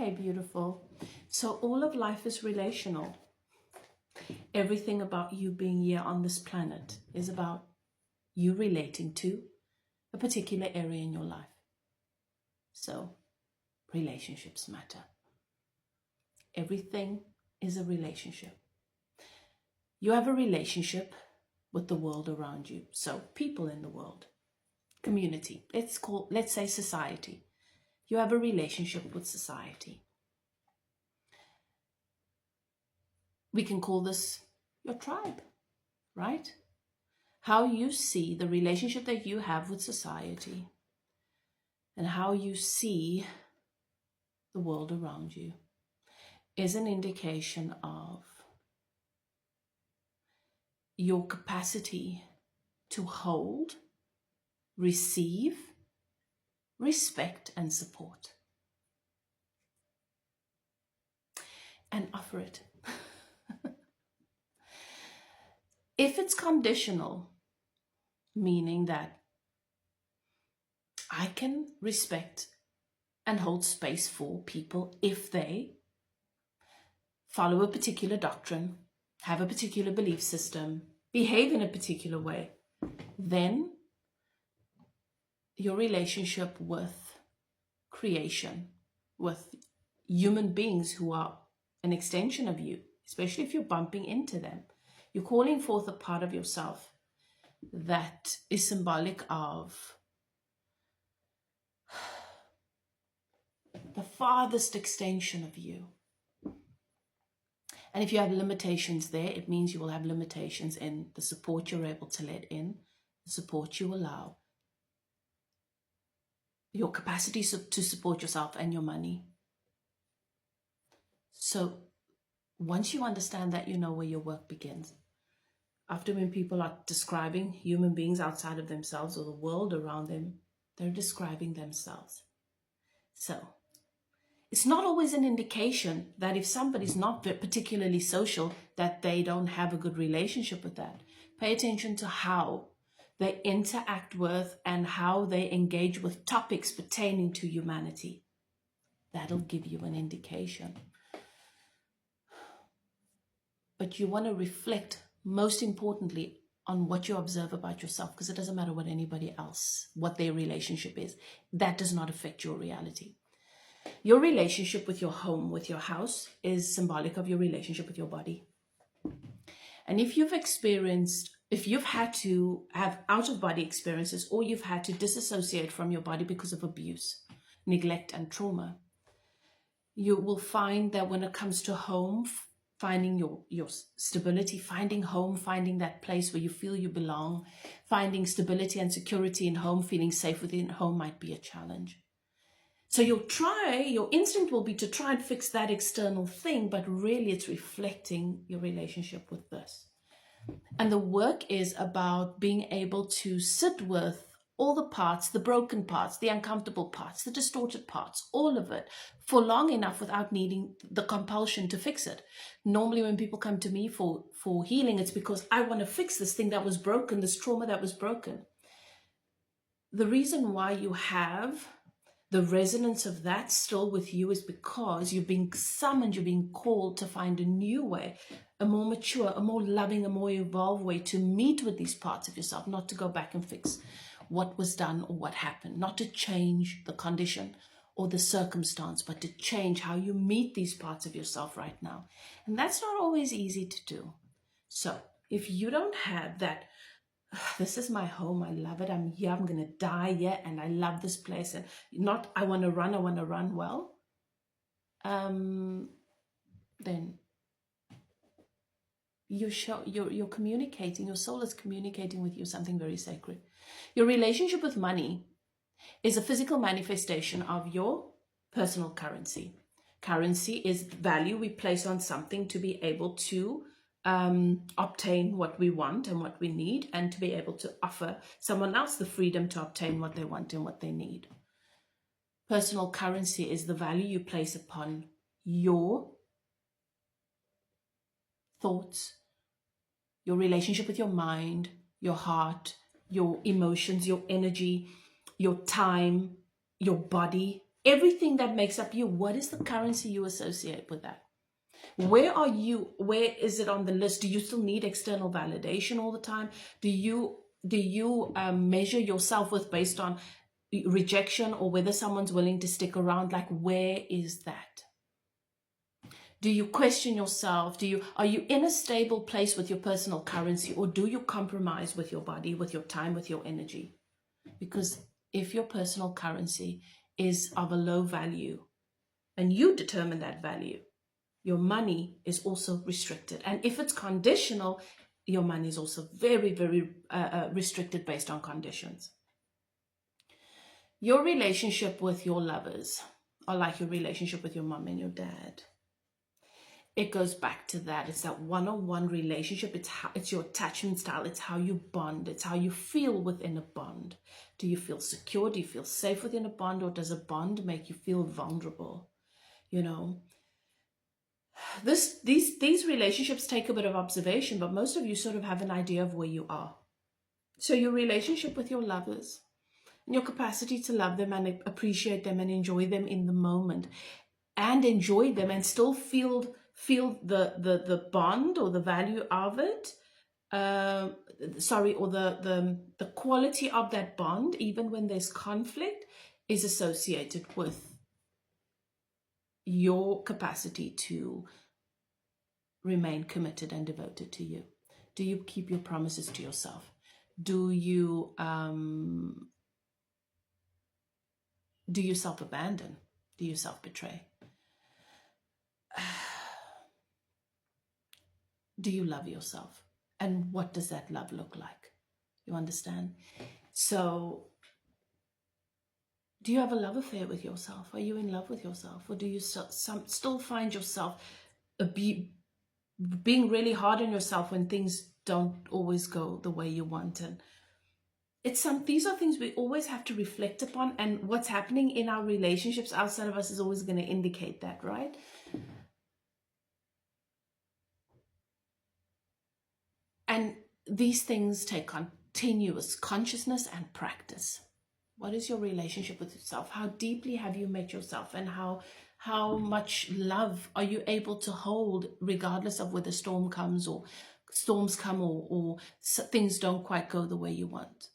Okay, beautiful. So all of life is relational. Everything about you being here on this planet is about you relating to a particular area in your life. So relationships matter. Everything is a relationship. You have a relationship with the world around you. So people in the world, community, let's say society. You have a relationship with society. We can call this your tribe, right? How you see the relationship that you have with society and how you see the world around you is an indication of your capacity to hold, receive, respect, and support. And offer it. If it's conditional, meaning that I can respect and hold space for people if they follow a particular doctrine, have a particular belief system, behave in a particular way, then your relationship with creation, with human beings who are an extension of you, especially if you're bumping into them, you're calling forth a part of yourself that is symbolic of the farthest extension of you. And if you have limitations there, it means you will have limitations in the support you're able to let in, the support you allow, your capacity to support yourself and your money. So once you understand that, you know where your work begins. Often when people are describing human beings outside of themselves or the world around them, they're describing themselves. So it's not always an indication that if somebody's not particularly social, that they don't have a good relationship with that. Pay attention to how they interact with and how they engage with topics pertaining to humanity. That'll give you an indication. But you want to reflect, most importantly, on what you observe about yourself, because it doesn't matter what anybody else, what their relationship is. That does not affect your reality. Your relationship with your home, with your house, is symbolic of your relationship with your body. And if you've had to have out-of-body experiences, or you've had to disassociate from your body because of abuse, neglect, and trauma, you will find that when it comes to home, finding your stability, finding home, finding that place where you feel you belong, finding stability and security in home, feeling safe within home might be a challenge. So your instinct will be to try and fix that external thing, but really it's reflecting your relationship with this. And the work is about being able to sit with all the parts, the broken parts, the uncomfortable parts, the distorted parts, all of it, for long enough without needing the compulsion to fix it. Normally when people come to me for healing, it's because I want to fix this thing that was broken, this trauma that was broken. The reason why you have the resonance of that still with you is because you're being summoned, you're being called to find a new way, a more mature, a more loving, a more evolved way to meet with these parts of yourself, not to go back and fix what was done or what happened, not to change the condition or the circumstance, but to change how you meet these parts of yourself right now. And that's not always easy to do. So if you don't have that, this is my home, I love it, I'm here, I'm going to die here, and I love this place, and not I want to run, well, then you're communicating, your soul is communicating with you something very sacred. Your relationship with money is a physical manifestation of your personal currency. Currency is value we place on something to be able to obtain what we want and what we need, and to be able to offer someone else the freedom to obtain what they want and what they need. Personal currency is the value you place upon your thoughts, your relationship with your mind, your heart, your emotions, your energy, your time, your body, Everything that makes up you, what is the currency you associate with that? Where are you? Where is it on the list? Do you still need external validation all the time? Do you measure yourself with based on rejection or whether someone's willing to stick around? Like, where is that? Do you question yourself? Are you in a stable place with your personal currency, or do you compromise with your body, with your time, with your energy? Because if your personal currency is of a low value and you determine that value, your money is also restricted. And if it's conditional, your money is also very, very restricted based on conditions. Your relationship with your lovers are like your relationship with your mom and your dad. It goes back to that. It's that one-on-one relationship. It's your attachment style. It's how you bond. It's how you feel within a bond. Do you feel secure? Do you feel safe within a bond? Or does a bond make you feel vulnerable? You know, these relationships take a bit of observation, but most of you sort of have an idea of where you are. So your relationship with your lovers and your capacity to love them and appreciate them and enjoy them in the moment and enjoy them and still feel the bond or the value of it, or the quality of that bond, even when there's conflict, is associated with your capacity to remain committed and devoted to you. Do you keep your promises to yourself? Do you self-abandon? Do you self-betray? Do you love yourself? And what does that love look like? You understand? So, do you have a love affair with yourself? Are you in love with yourself? Or do you still find yourself being really hard on yourself when things don't always go the way you want? And these are things we always have to reflect upon, and what's happening in our relationships outside of us is always going to indicate that, right? And these things take continuous consciousness and practice. What is your relationship with yourself? How deeply have you met yourself? And how much love are you able to hold regardless of whether storms come or things don't quite go the way you want?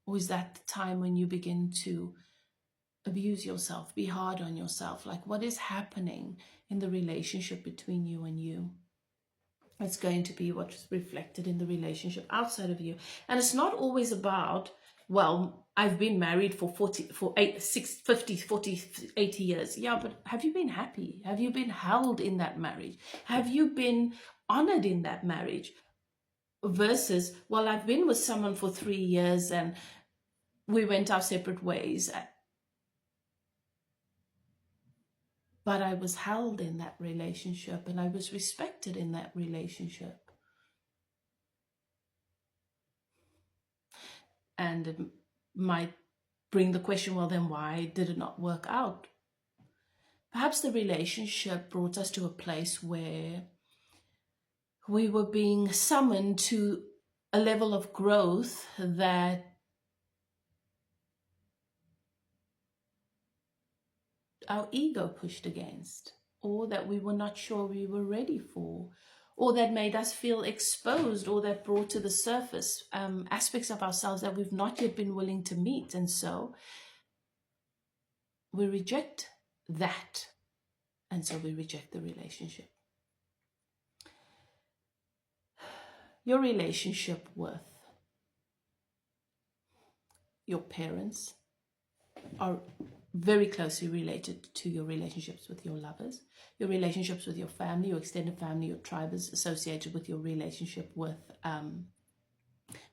Or is that the time when you begin to abuse yourself, be hard on yourself? Like, what is happening in the relationship between you and you? It's going to be what's reflected in the relationship outside of you. And it's not always about, well, I've been married for 40 80 years. Yeah, but have you been happy? Have you been held in that marriage? Have you been honored in that marriage? Versus, well, I've been with someone for 3 years and we went our separate ways, but I was held in that relationship and I was respected in that relationship. And it might bring the question, well, then why did it not work out? Perhaps the relationship brought us to a place where we were being summoned to a level of growth that our ego pushed against, or that we were not sure we were ready for, or that made us feel exposed, or that brought to the surface aspects of ourselves that we've not yet been willing to meet. And so we reject that. And so we reject the relationship. Your relationship with your parents are very closely related to your relationships with your lovers. Your relationships with your family, your extended family, your tribe is associated with your relationship with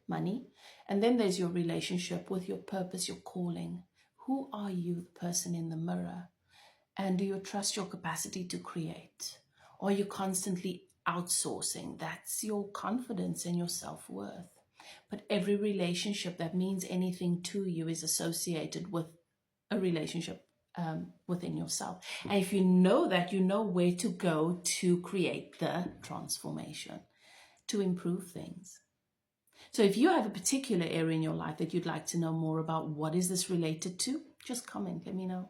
money. And then there's your relationship with your purpose, your calling. Who are you, the person in the mirror? And do you trust your capacity to create? Or are you constantly outsourcing? That's your confidence and your self-worth. But every relationship that means anything to you is associated with a relationship within yourself. And if you know that, you know where to go to create the transformation, to improve things. So if you have a particular area in your life that you'd like to know more about, what is this related to? Just comment, let me know.